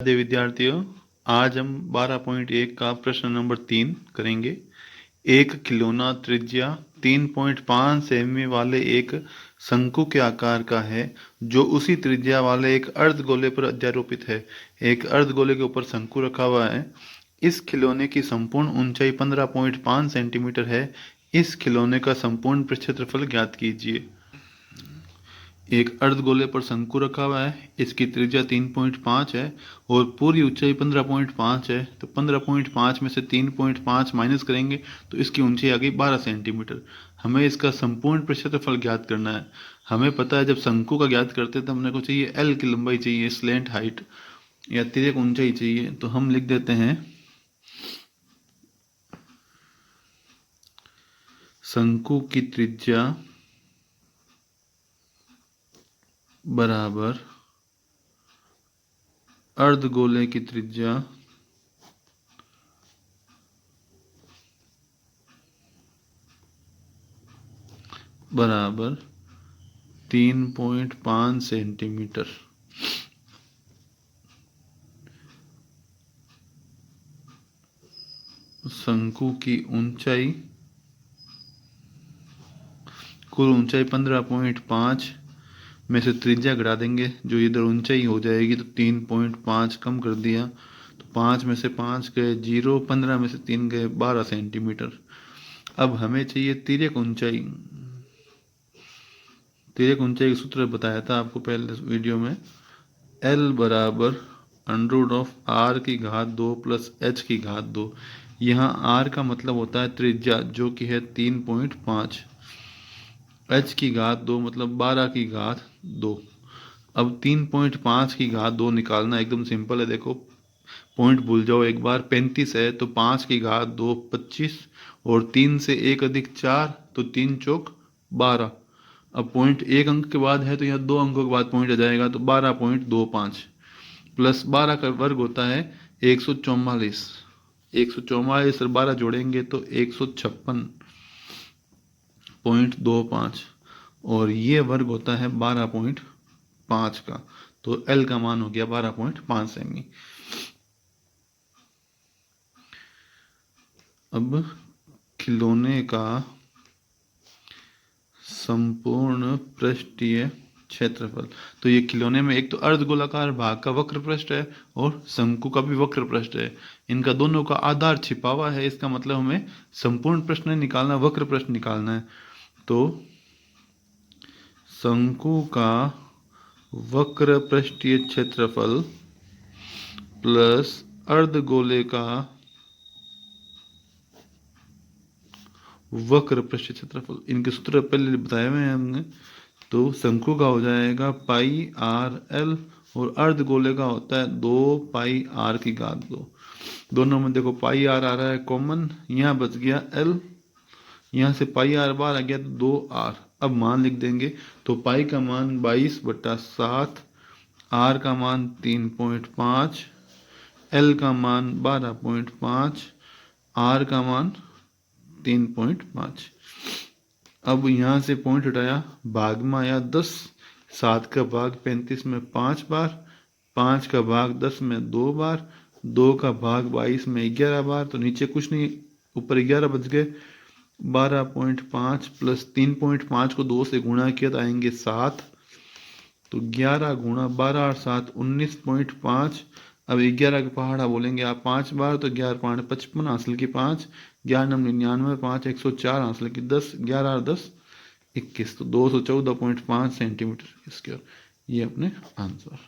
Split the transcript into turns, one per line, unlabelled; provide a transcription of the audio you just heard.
नमस्ते विद्यार्थियों, आज हम 12.1 का प्रश्न नंबर 3 करेंगे। एक खिलौना त्रिज्या 3.5 सेमी वाले एक शंकु के आकार का है जो उसी त्रिज्या वाले एक अर्धगोले पर अध्यारोपित है। एक अर्धगोले के ऊपर शंकु रखा हुआ है। इस खिलौने की संपूर्ण ऊंचाई 15.5 सेंटीमीटर है। इस खिलौने का संपूर्ण क्षेत्रफल ज्ञात कीजिए। एक अर्धगोले पर शंकु रखा हुआ है, इसकी त्रिज्या 3.5 है और पूरी ऊंचाई 15.5 है। तो 15.5 में से 3.5 माइनस करेंगे तो इसकी ऊंचाई आ गई 12 सेंटीमीटर। हमें इसका संपूर्ण क्षेत्रफल ज्ञात करना है। हमें पता है जब शंकु का ज्ञात करते हैं तो हमने को चाहिए एल की लंबाई चाहिए, स्लैंट हाइट या तिर्यक ऊंचाई चाहिए। तो हम लिख देते हैं शंकु की त्रिज्या बराबर अर्धगोले की त्रिज्या बराबर 3.5 सेंटीमीटर। शंकु की ऊंचाई, कुल ऊंचाई 15.5 में से त्रिज्या घटा देंगे, जो इधर ऊंचाई हो जाएगी तो 3.5 कम कर दिया तो 5 में से 5 गए 0, 15 में से 3 गए 12 सेंटीमीटर। अब हमें चाहिए तिर्यक ऊंचाई। तिर्यक ऊंचाई का सूत्र बताया था आपको पहले वीडियो में, L बराबर √r की घात 2 प्लस h की घात 2। यहाँ r का मतलब होता है त्रिज्या जो कि है 3.5, h की घात 2 मतलब 12 की घात 2। अब 3.5 की घात 2 निकालना एकदम सिंपल है। देखो पॉइंट भूल जाओ एक बार, 35 है तो 5 की घात 2 25 और 3 से 1 अधिक 4 तो 3 चौक 12। अब पॉइंट एक अंक के बाद है तो यहाँ 2 अंकों के बाद पॉइंट आ जाएगा तो 12.25 प्लस 12 का वर्ग होता है 144। 144 और 12 जोड़ेंगे तो 156.25 और ये वर्ग होता है 12.5 का। तो L का मान हो गया 12.5 सेमी। अब खिलौने का संपूर्ण पृष्ठीय क्षेत्रफल, तो ये खिलौने में एक तो अर्धगोलाकार भाग का वक्र पृष्ठ है और शंकु का भी वक्र पृष्ठ है। इनका दोनों का आधार छिपा हुआ है, इसका मतलब हमें संपूर्ण पृष्ठ नहीं निकालना, वक्र पृष्ठ निकालना है। तो शंकु का वक्र पृष्ठीय क्षेत्रफल प्लस अर्धगोले का वक्र पृष्ठीय क्षेत्रफल, इनके सूत्र पहले बताए हुए हैं हमने। तो शंकु का हो जाएगा पाई आर एल और अर्धगोले का होता है 2 पाई आर की घात 2। दोनों में देखो पाई आर आ रहा है कॉमन, यहाँ बच गया एल, यहाँ से पाई आर बार आ गया तो 2 आर। अब मान लिख देंगे तो पाई का मान 22/7, आर का मान 3.5, एल का मान 12.5, आर का मान 3.5। अब यहाँ से पॉइंट हटाया, भाग में आया 10, 7 का भाग 35 में 5 बार, 5 का भाग 10 में 2 बार, 2 का भाग 22 में 11 बार। तो नीचे कुछ नहीं, ऊपर 11 बच गए। 12.5 प्लस 3.5 को 2 से गुणा किया तो आएंगे 7, तो 11 गुणा 12 और 7 19.5। अब 11 के पहाड़ा बोलेंगे आप 5 बार तो 11 पहाड़ 55 हासिल की 5, 11 99 5 104 हासिल की 10, 11 और 10 21, तो 214.5 सेंटीमीटर इसके। ये अपने आंसर।